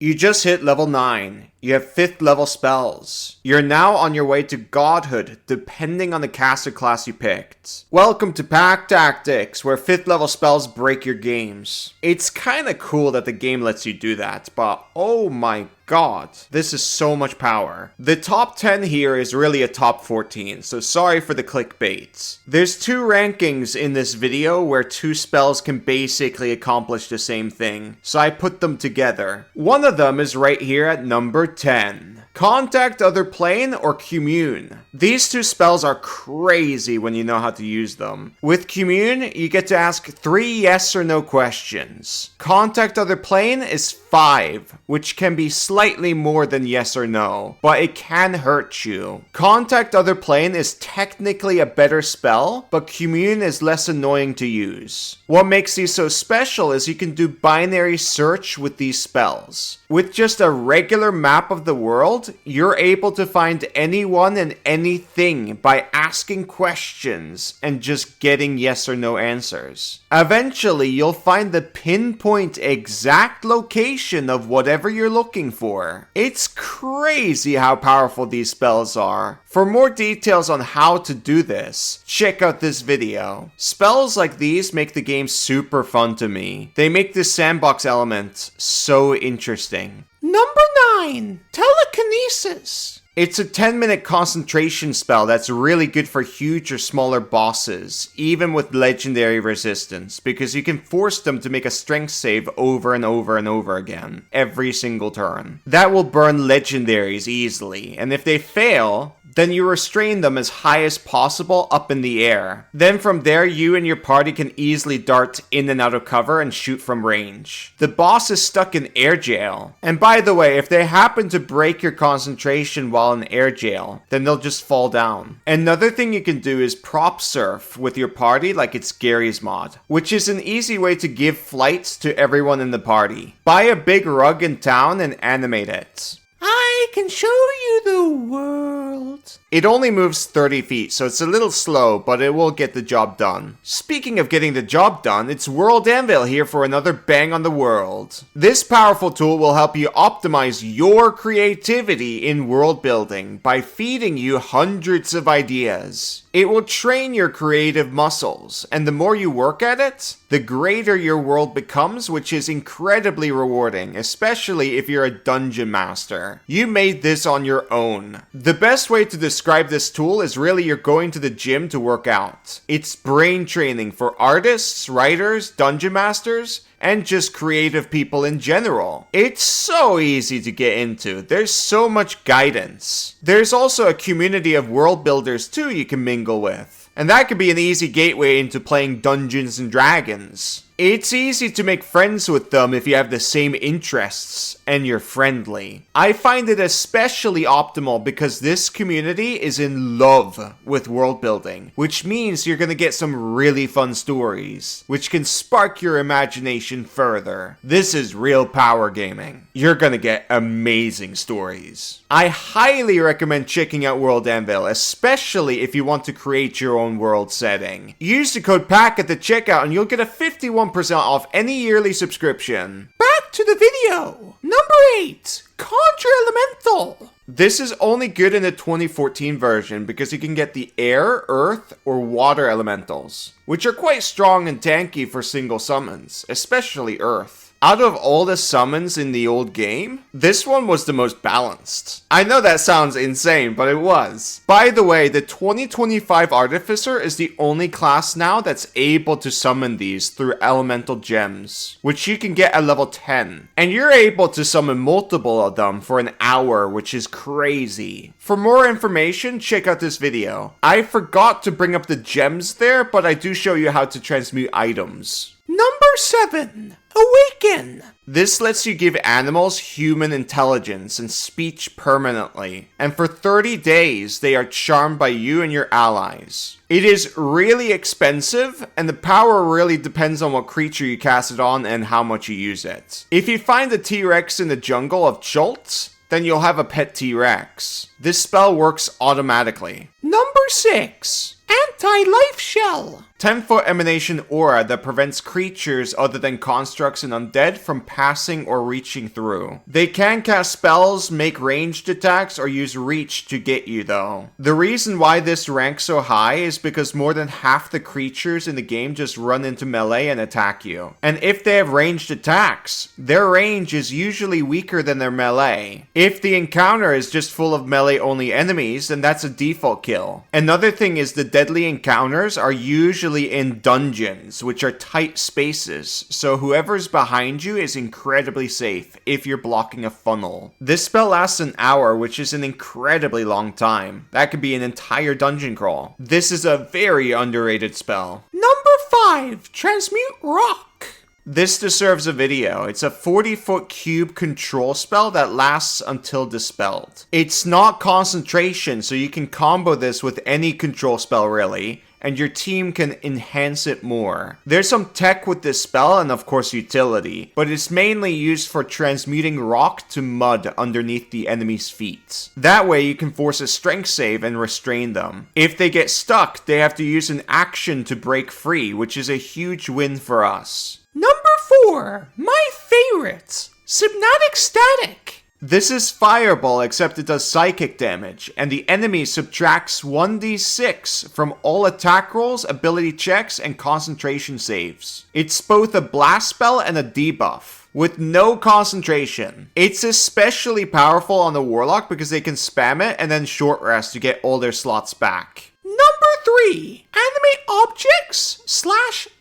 You just hit level 9. You have 5th level spells. You're now on your way to godhood, depending on the caster class you picked. Welcome to Pack Tactics, where 5th level spells break your games. It's kinda cool that the game lets you do that, but oh my god, this is so much power. The top 10 here is really a top 14, so sorry for the clickbait. There's 2 rankings in this video where 2 spells can basically accomplish the same thing, so I put them together. One of them is right here at number 10. Contact Other Plane or Commune. These 2 spells are crazy when you know how to use them. With Commune, you get to ask 3 yes or no questions. Contact Other Plane is 5, which can be slightly more than yes or no, but it can hurt you. Contact Other Plane is technically a better spell, but Commune is less annoying to use. What makes these so special is you can do binary search with these spells. With just a regular map of the world, you're able to find anyone and anything by asking questions and just getting yes or no answers. Eventually, you'll find the pinpoint exact location of whatever you're looking for. It's crazy how powerful these spells are. For more details on how to do this, check out this video. Spells like these make the game super fun to me. They make the sandbox element so interesting. Number 9. Telekinesis. It's a 10-minute concentration spell that's really good for huge or smaller bosses, even with legendary resistance, because you can force them to make a strength save over and over and over again, every single turn. That will burn legendaries easily, and if they fail, then you restrain them as high as possible up in the air. Then from there, you and your party can easily dart in and out of cover and shoot from range. The boss is stuck in air jail. And by the way, if they happen to break your concentration while in air jail, then they'll just fall down. Another thing you can do is prop surf with your party like it's Gary's mod, which is an easy way to give flight to everyone in the party. Buy a big rug in town and animate it. I can show you the world. It only moves 30 feet, so it's a little slow, but it will get the job done. Speaking of getting the job done, it's World Anvil here for another bang on the world. This powerful tool will help you optimize your creativity in world building by feeding you hundreds of ideas. It will train your creative muscles, and the more you work at it, the greater your world becomes, which is incredibly rewarding, especially if you're a dungeon master. You made this on your own. The best way to describe this tool is really you're going to the gym to work out. It's brain training for artists, writers, dungeon masters, and just creative people in general. It's so easy to get into. There's so much guidance. There's also a community of world builders too you can mingle with. And that could be an easy gateway into playing Dungeons and Dragons. It's easy to make friends with them if you have the same interests and you're friendly. I find it especially optimal because this community is in love with world building, which means you're gonna get some really fun stories, which can spark your imagination further. This is real power gaming. You're gonna get amazing stories. I highly recommend checking out World Anvil, especially if you want to create your own world setting. Use the code PACK at the checkout and you'll get a 51% off any yearly subscription. Back to the video! Number 8. Conjure Elemental. This is only good in the 2014 version because you can get the air, earth, or water elementals, which are quite strong and tanky for single summons, especially earth. Out of all the summons in the old game, this one was the most balanced. I know that sounds insane, but it was. By the way, the 2025 Artificer is the only class now that's able to summon these through elemental gems, which you can get at level 10. And you're able to summon multiple of them for an hour, which is crazy. For more information, check out this video. I forgot to bring up the gems there, but I do show you how to transmute items. Number 7. Awaken! This lets you give animals human intelligence and speech permanently, and for 30 days they are charmed by you and your allies. It is really expensive, and the power really depends on what creature you cast it on and how much you use it. If you find a T-Rex in the jungle of Chult, then you'll have a pet T-Rex. This spell works automatically. Number 6. Anti-Life Shell. 10-foot emanation aura that prevents creatures other than constructs and undead from passing or reaching through. They can cast spells, make ranged attacks, or use reach to get you though. The reason why this ranks so high is because more than half the creatures in the game just run into melee and attack you. And if they have ranged attacks, their range is usually weaker than their melee. If the encounter is just full of melee only enemies, then that's a default kill. Another thing is the deadly encounters are usually in dungeons, which are tight spaces, so whoever's behind you is incredibly safe if you're blocking a funnel. This spell lasts an hour, which is an incredibly long time. That could be an entire dungeon crawl. This is a very underrated spell. Number 5, Transmute Rock. This deserves a video. It's a 40-foot cube control spell that lasts until dispelled. It's not concentration, so you can combo this with any control spell really, and your team can enhance it more. There's some tech with this spell and of course utility, but it's mainly used for transmuting rock to mud underneath the enemy's feet. That way you can force a strength save and restrain them. If they get stuck, they have to use an action to break free, which is a huge win for us. Number 4, my favorite, Hypnotic Static. This is Fireball, except it does psychic damage, and the enemy subtracts 1d6 from all attack rolls, ability checks, and concentration saves. It's both a blast spell and a debuff, with no concentration. It's especially powerful on the Warlock because they can spam it and then short rest to get all their slots back. Number 3, Animate Objects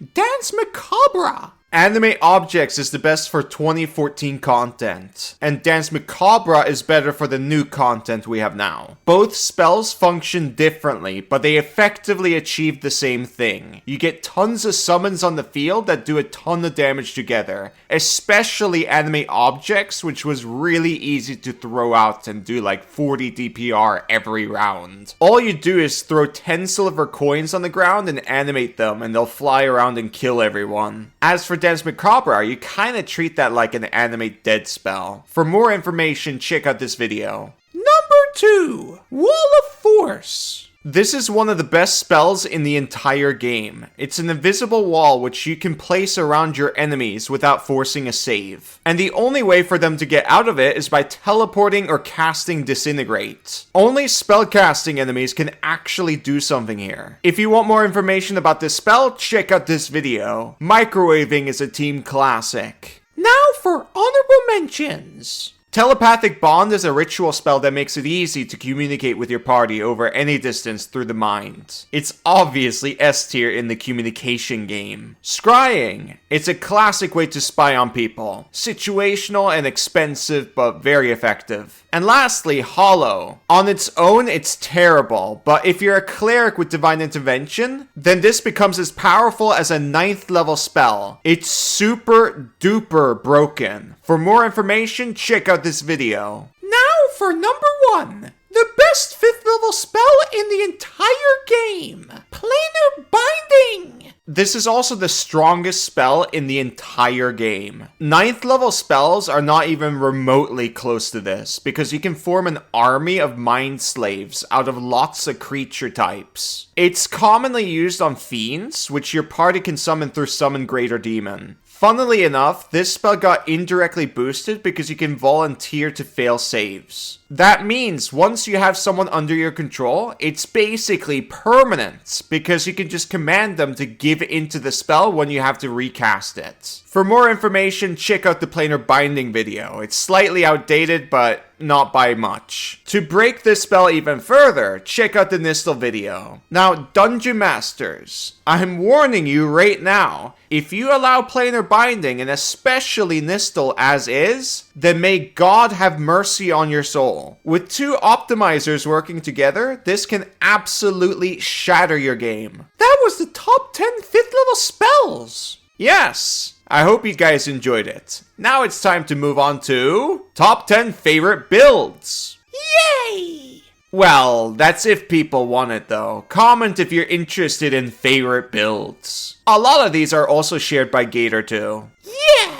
/ Dance Macabre. Animate Objects is the best for 2014 content, and Dance Macabre is better for the new content we have now. Both spells function differently, but they effectively achieve the same thing. You get tons of summons on the field that do a ton of damage together, especially Animate Objects, which was really easy to throw out and do like 40 DPR every round. All you do is throw 10 silver coins on the ground and animate them, and they'll fly around and kill everyone. As for Dance Macabre, you kinda treat that like an animate dead spell. For more information, check out this video. Number 2, Wall of Force. This is one of the best spells in the entire game. It's an invisible wall which you can place around your enemies without forcing a save. And the only way for them to get out of it is by teleporting or casting Disintegrate. Only spellcasting enemies can actually do something here. If you want more information about this spell, check out this video. Microwaving is a team classic. Now for honorable mentions. Telepathic Bond is a ritual spell that makes it easy to communicate with your party over any distance through the mind. It's obviously S tier in the communication game. Scrying. It's a classic way to spy on people. Situational and expensive, but very effective. And lastly, Hollow. On its own, it's terrible, but if you're a cleric with Divine Intervention, then this becomes as powerful as a 9th level spell. It's super duper broken. For more information, check out this video. Now for number 1. The best 5th level spell in the entire game. Planar Binding. This is also the strongest spell in the entire game. 9th level spells are not even remotely close to this, because you can form an army of mind slaves out of lots of creature types. It's commonly used on fiends, which your party can summon through Summon Greater Demon. Funnily enough, this spell got indirectly boosted because you can volunteer to fail saves. That means once you have someone under your control, it's basically permanent because you can just command them to give into the spell when you have to recast it. For more information, check out the Planar Binding video. It's slightly outdated, but not by much. To break this spell even further, check out the Nystal video. Now, Dungeon Masters, I'm warning you right now, if you allow Planar Binding, and especially Nystal as is, then may God have mercy on your soul. With 2 optimizers working together, this can absolutely shatter your game. That was the top 10 5th level spells! Yes! I hope you guys enjoyed it. Now it's time to move on to top 10 favorite builds. Yay! Well, that's if people want it though. Comment if you're interested in favorite builds. A lot of these are also shared by Gator too. Yeah!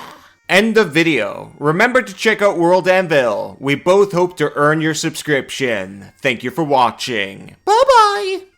End of video. Remember to check out World Anvil. We both hope to earn your subscription. Thank you for watching. Bye bye!